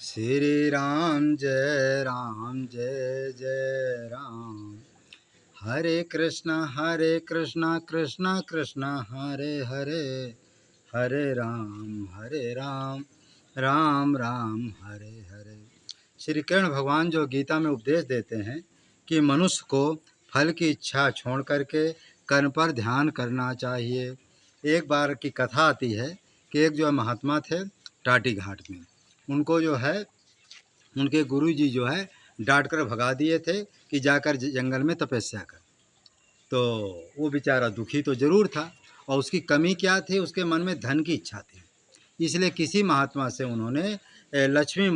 श्री राम जय जय राम। हरे कृष्णा कृष्णा कृष्णा हरे हरे, हरे राम राम राम हरे हरे। श्री कृष्ण भगवान जो गीता में उपदेश देते हैं कि मनुष्य को फल की इच्छा छोड़ करके कर्म पर ध्यान करना चाहिए। एक बार की कथा आती है कि एक जो महात्मा थे टाटी घाट में, उनको जो है उनके गुरुजी जो है डांट कर भगा दिए थे कि जाकर जंगल में तपस्या कर। तो वो बेचारा दुखी तो ज़रूर था, और उसकी कमी क्या थी, उसके मन में धन की इच्छा थी। इसलिए किसी महात्मा से उन्होंने लक्ष्मी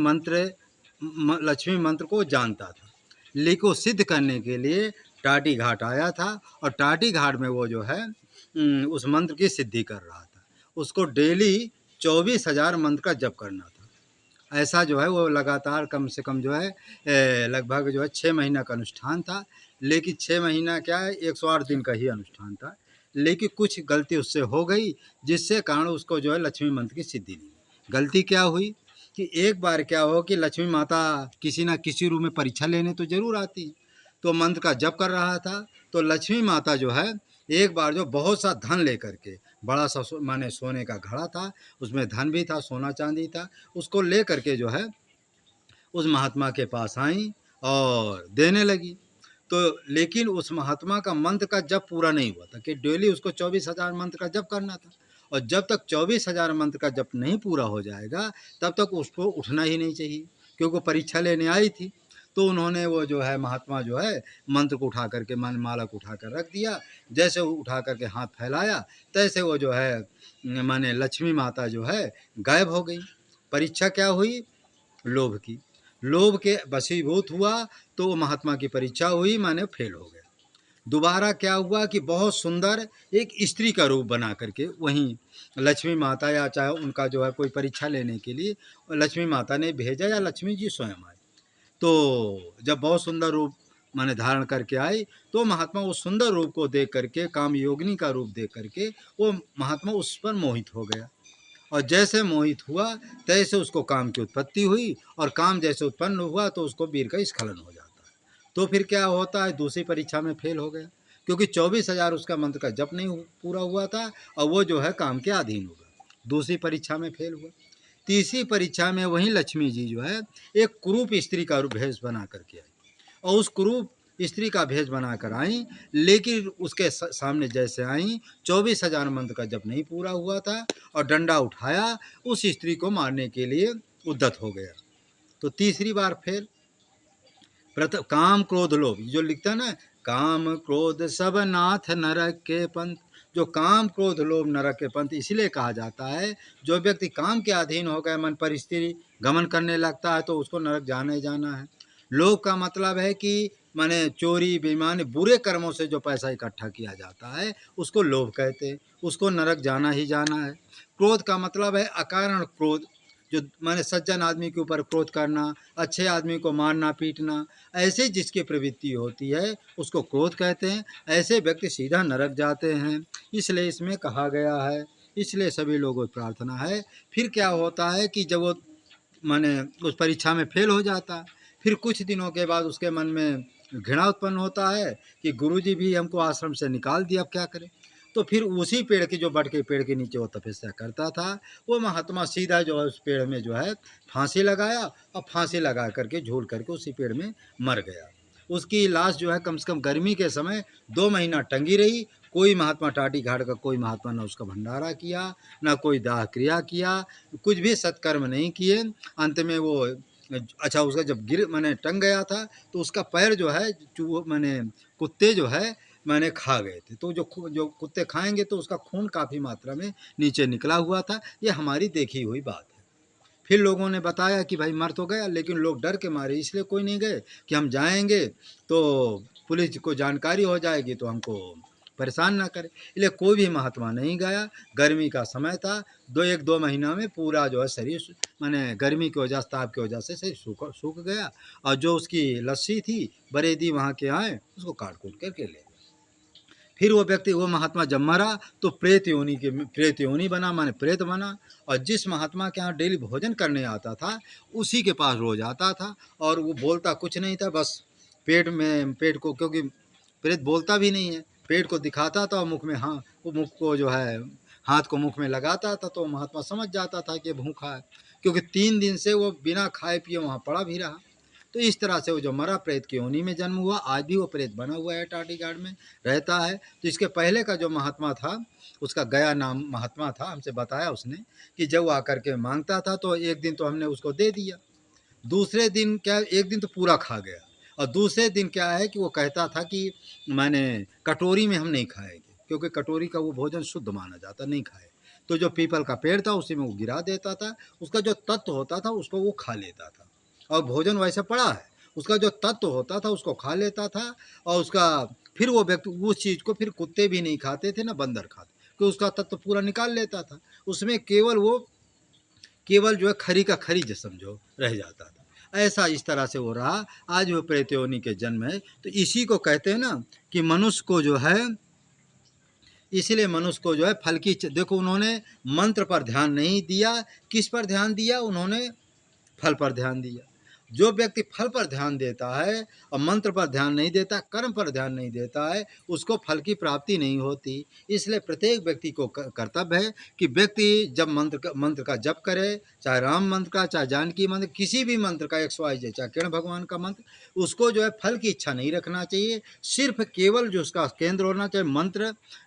मंत्र को जानता था, लेकिन वो सिद्ध करने के लिए टाटी घाट आया था, और टाटी घाट में वो जो है उस मंत्र की सिद्धि कर रहा था। उसको डेली 24,000 मंत्र का जप करना था। ऐसा जो है वो लगातार कम से कम जो है लगभग जो है 6 महीना का अनुष्ठान था। लेकिन 6 महीना क्या है, 108 दिन का ही अनुष्ठान था। लेकिन कुछ गलती उससे हो गई, जिससे कारण उसको जो है लक्ष्मी मंत्र की सिद्धि नहीं। गलती क्या हुई कि एक बार क्या हो कि लक्ष्मी माता किसी ना किसी रूप में परीक्षा लेने तो जरूर आती है। तो मंत्र का जप कर रहा था, तो लक्ष्मी माता जो है एक बार जो बहुत सा धन लेकर के, बड़ा सा माने सोने का घड़ा था, उसमें धन भी था, सोना चांदी था, उसको ले करके जो है उस महात्मा के पास आई और देने लगी। तो लेकिन उस महात्मा का मंत्र का जप पूरा नहीं हुआ था कि डेली उसको 24,000 मंत्र का जप करना था, और जब तक 24,000 मंत्र का जप नहीं पूरा हो जाएगा तब तक उसको उठना ही नहीं चाहिए, क्योंकि परीक्षा लेने आई थी। तो उन्होंने वो जो है महात्मा जो है मंत्र को उठा करके मन माला को उठा कर रख दिया। जैसे वो उठा करके हाथ फैलाया, तैसे वो जो है माने लक्ष्मी माता जो है गायब हो गई। परीक्षा क्या हुई? लोभ की। लोभ के वशीभूत हुआ तो वो महात्मा की परीक्षा हुई, माने फेल हो गया। दोबारा क्या हुआ कि बहुत सुंदर एक स्त्री का रूप बना करके वहीं लक्ष्मी माता या चाहे उनका जो है कोई परीक्षा लेने के लिए लक्ष्मी माता ने भेजा, या लक्ष्मी जी स्वयं आई। तो जब बहुत सुंदर रूप माने धारण करके आई, तो महात्मा उस सुंदर रूप को देख करके, काम योगिनी का रूप देख करके वो महात्मा उस पर मोहित हो गया। और जैसे मोहित हुआ तैसे उसको काम की उत्पत्ति हुई, और काम जैसे उत्पन्न हुआ तो उसको वीर का स्खलन हो जाता है। तो फिर क्या होता है, दूसरी परीक्षा में फेल हो गया, क्योंकि 24,000 उसका मंत्र का जप नहीं पूरा हुआ था, और वो जो है काम के अधीन हो गया। दूसरी परीक्षा में फेल हुआ। तीसरी परीक्षा में वहीं लक्ष्मी जी जो है एक कुरूप स्त्री का भेष बना करके आई, और उस कुरूप स्त्री का भेष बनाकर आई। लेकिन उसके सामने जैसे आई, 24,000 मंत्र का जप नहीं पूरा हुआ था, और डंडा उठाया उस स्त्री को मारने के लिए उद्यत हो गया। तो तीसरी बार फेल। प्रथम काम क्रोध लोभ, जो लिखता है ना, काम क्रोध सब नाथ नरक के पंथ। जो काम क्रोध लोभ नरक के पंथ इसलिए कहा जाता है, जो व्यक्ति काम के अधीन हो गए, मन पर स्त्री गमन करने लगता है, तो उसको नरक जाना ही जाना है। लोभ का मतलब है कि माने चोरी बेईमानी बुरे कर्मों से जो पैसा इकट्ठा किया जाता है उसको लोभ कहते हैं, उसको नरक जाना ही जाना है। क्रोध का मतलब है अकारण क्रोध, जो माने सज्जन आदमी के ऊपर क्रोध करना, अच्छे आदमी को मारना पीटना, ऐसे जिसकी प्रवृत्ति होती है उसको क्रोध कहते हैं। ऐसे व्यक्ति सीधा नरक जाते हैं, इसलिए इसमें कहा गया है। इसलिए सभी लोगों की प्रार्थना है। फिर क्या होता है कि जब वो माने उस परीक्षा में फेल हो जाता है, फिर कुछ दिनों के बाद उसके मन में घृणा उत्पन्न होता है कि गुरुजी भी हमको आश्रम से निकाल दिया, अब क्या करें। तो फिर उसी पेड़ की, जो बड़ के पेड़ के नीचे वो तपस्या करता था, वो महात्मा सीधा जो है उस पेड़ में जो है फांसी लगाया, और फांसी लगा करके झूल करके उसी पेड़ में मर गया। उसकी लाश जो है कम से कम गर्मी के समय 2 महीना टंगी रही। कोई महात्मा टाटी घाट का कोई महात्मा ना उसका भंडारा किया, ना कोई दाह क्रिया किया, कुछ भी सत्कर्म नहीं किए। अंत में वो अच्छा उसका जब गिर माने टंग गया था, तो उसका पैर जो है चूहे माने कुत्ते जो है मैंने खा गए थे। तो जो कुत्ते खाएंगे तो उसका खून काफ़ी मात्रा में नीचे निकला हुआ था। ये हमारी देखी हुई बात है। फिर लोगों ने बताया कि भाई मर तो गया, लेकिन लोग डर के मारे इसलिए कोई नहीं गए कि हम जाएंगे तो पुलिस को जानकारी हो जाएगी तो हमको परेशान ना करे, इसलिए कोई भी महात्मा नहीं गया। गर्मी का समय था, 2 महीना में पूरा जो है शरीर माने गर्मी की वजह से, ताप की वजह से शरीर सूख गया, और जो उसकी लस्सी थी बरेदी वहाँ के आए उसको काट कूट करके ले गए। फिर वो व्यक्ति, वो महात्मा जब मरा तो प्रेत योनि बना, माने प्रेत बना। और जिस महात्मा के यहाँ डेली भोजन करने आता था उसी के पास रोज आता था, और वो बोलता कुछ नहीं था, बस पेट को, क्योंकि प्रेत बोलता भी नहीं है, पेट को दिखाता था और मुख में, हाँ, वो मुख को जो है हाथ को मुख में लगाता था, तो महात्मा समझ जाता था कि भूखा है, क्योंकि 3 दिन से वो बिना खाए पिए वहाँ पड़ा भी रहा। तो इस तरह से वो जो मरा प्रेत की योनि में जन्म हुआ, आज भी वो प्रेत बना हुआ है, टाटी घाट में रहता है। तो इसके पहले का जो महात्मा था, उसका गया नाम महात्मा था, हमसे बताया उसने कि जब वो आकर के मांगता था तो एक दिन तो हमने उसको दे दिया, दूसरे दिन क्या, एक दिन तो पूरा खा गया, और दूसरे दिन क्या है कि वो कहता था कि मैंने कटोरी में हम नहीं खाएंगे, क्योंकि कटोरी का वो भोजन शुद्ध माना जाता, नहीं खाए। तो जो पीपल का पेड़ था उसी में वो गिरा देता था, उसका जो तत्व होता था उसको वो खा लेता था, और भोजन वैसे पड़ा है, उसका जो तत्व होता था उसको खा लेता था। और उसका फिर वो व्यक्ति उस चीज़ को फिर कुत्ते भी नहीं खाते थे ना बंदर खाते, क्योंकि उसका तत्व पूरा निकाल लेता था, उसमें केवल जो है खरी का खरी जो समझो रह जाता था। ऐसा इस तरह से हो रहा, आज वो प्रेत योनि के जन्म है। तो इसी को कहते हैं ना कि मनुष्य को जो है, इसलिए मनुष्य को जो है फल की, देखो उन्होंने मंत्र पर ध्यान नहीं दिया, किस पर ध्यान दिया, उन्होंने फल पर ध्यान दिया। जो व्यक्ति फल पर ध्यान देता है और मंत्र पर ध्यान नहीं देता, कर्म पर ध्यान नहीं देता है, उसको फल की प्राप्ति नहीं होती। इसलिए प्रत्येक व्यक्ति को कर्तव्य है कि व्यक्ति जब मंत्र का जप करे, चाहे राम मंत्र का, चाहे जानकी मंत्र, किसी भी मंत्र का, XYZ, चाहे किरण भगवान का मंत्र, उसको जो है फल की इच्छा नहीं रखना चाहिए, सिर्फ केवल जो उसका केंद्र होना चाहिए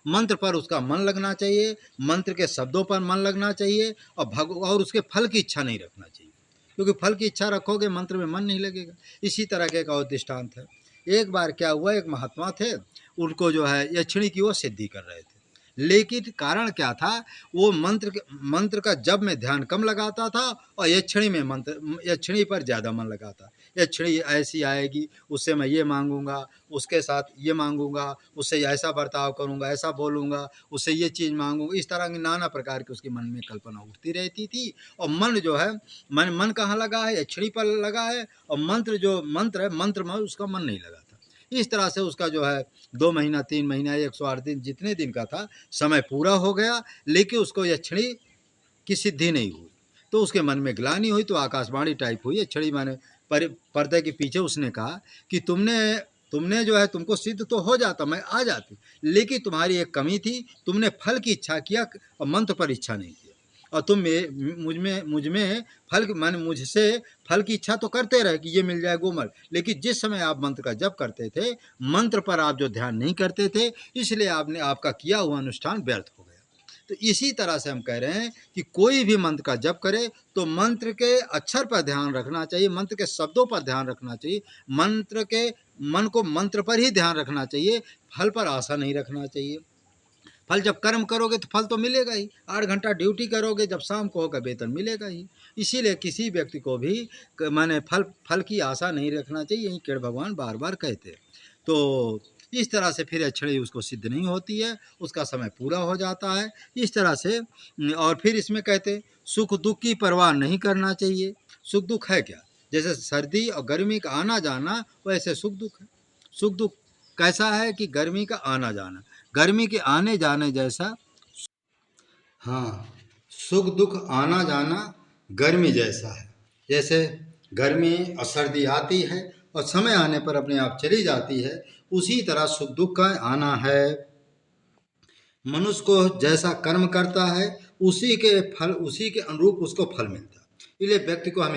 मंत्र पर उसका मन लगना चाहिए, मंत्र के शब्दों पर मन लगना चाहिए, और उसके फल की इच्छा नहीं रखना चाहिए, क्योंकि फल की इच्छा रखोगे मंत्र में मन नहीं लगेगा। इसी तरह के एक और दृष्टांत है। एक बार क्या हुआ, एक महात्मा थे, उनको जो है यक्षिणी की वो सिद्धि कर रहे थे, लेकिन कारण क्या था, वो मंत्र का जप में ध्यान कम लगाता था और यक्षिणी पर ज़्यादा मन लगाता। यक्षिणी ऐसी आएगी, उससे मैं ये मांगूंगा, उसके साथ ये मांगूंगा, उससे ऐसा बर्ताव करूंगा, ऐसा बोलूंगा, उससे ये चीज़ मांगूंगा, इस तरह की नाना प्रकार की उसके मन में कल्पना उठती रहती थी। और मन जो है, मन कहाँ लगा है, यक्षिणी पर लगा है, और मंत्र में उसका मन नहीं लगा था। इस तरह से उसका जो है 2 महीना, 3 महीना, 108 दिन, जितने दिन का था, समय पूरा हो गया, लेकिन उसको यक्षिणी की सिद्धि नहीं हुई। तो उसके मन में ग्लानि हुई, तो आकाशवाणी टाइप हुई, यक्षिणी माने पर्दे के पीछे उसने कहा कि तुमने जो है, तुमको सिद्ध तो हो जाता, मैं आ जाती, लेकिन तुम्हारी एक कमी थी, तुमने फल की इच्छा किया और मंत्र पर इच्छा नहीं किया, और तुम मुझ में मुझसे फल की इच्छा तो करते रहे कि ये मिल जाए गोमल, लेकिन जिस समय आप मंत्र का जप करते थे, मंत्र पर आप जो ध्यान नहीं करते थे, इसलिए आपका किया हुआ अनुष्ठान व्यर्थ हो गया। तो इसी तरह से हम कह रहे हैं कि कोई भी मंत्र का जप करे तो मंत्र के अक्षर पर ध्यान रखना चाहिए, मंत्र के शब्दों पर ध्यान रखना चाहिए, मन को मंत्र पर ही ध्यान रखना चाहिए, फल पर आशा नहीं रखना चाहिए। फल जब कर्म करोगे तो फल तो मिलेगा ही, 8 घंटा ड्यूटी करोगे, जब शाम को होगा वेतन मिलेगा ही। इसीलिए किसी व्यक्ति को भी माने फल की आशा नहीं रखना चाहिए, यही केड़ भगवान बार बार कहते हैं। तो इस तरह से फिर यक्षिणी उसको सिद्ध नहीं होती है, उसका समय पूरा हो जाता है इस तरह से। और फिर इसमें कहते सुख दुख की परवाह नहीं करना चाहिए। सुख दुख है क्या, जैसे सर्दी और गर्मी का आना जाना, वैसे सुख दुख है। सुख दुख कैसा है कि गर्मी का आना जाना, गर्मी के आने जाने जैसा, हाँ, सुख दुख आना जाना गर्मी जैसा है। जैसे गर्मी और सर्दी आती है और समय आने पर अपने आप चली जाती है, उसी तरह सुख दुख का आना है। मनुष्य को जैसा कर्म करता है उसी के अनुरूप उसको फल मिलता है। इसलिए व्यक्ति को हमें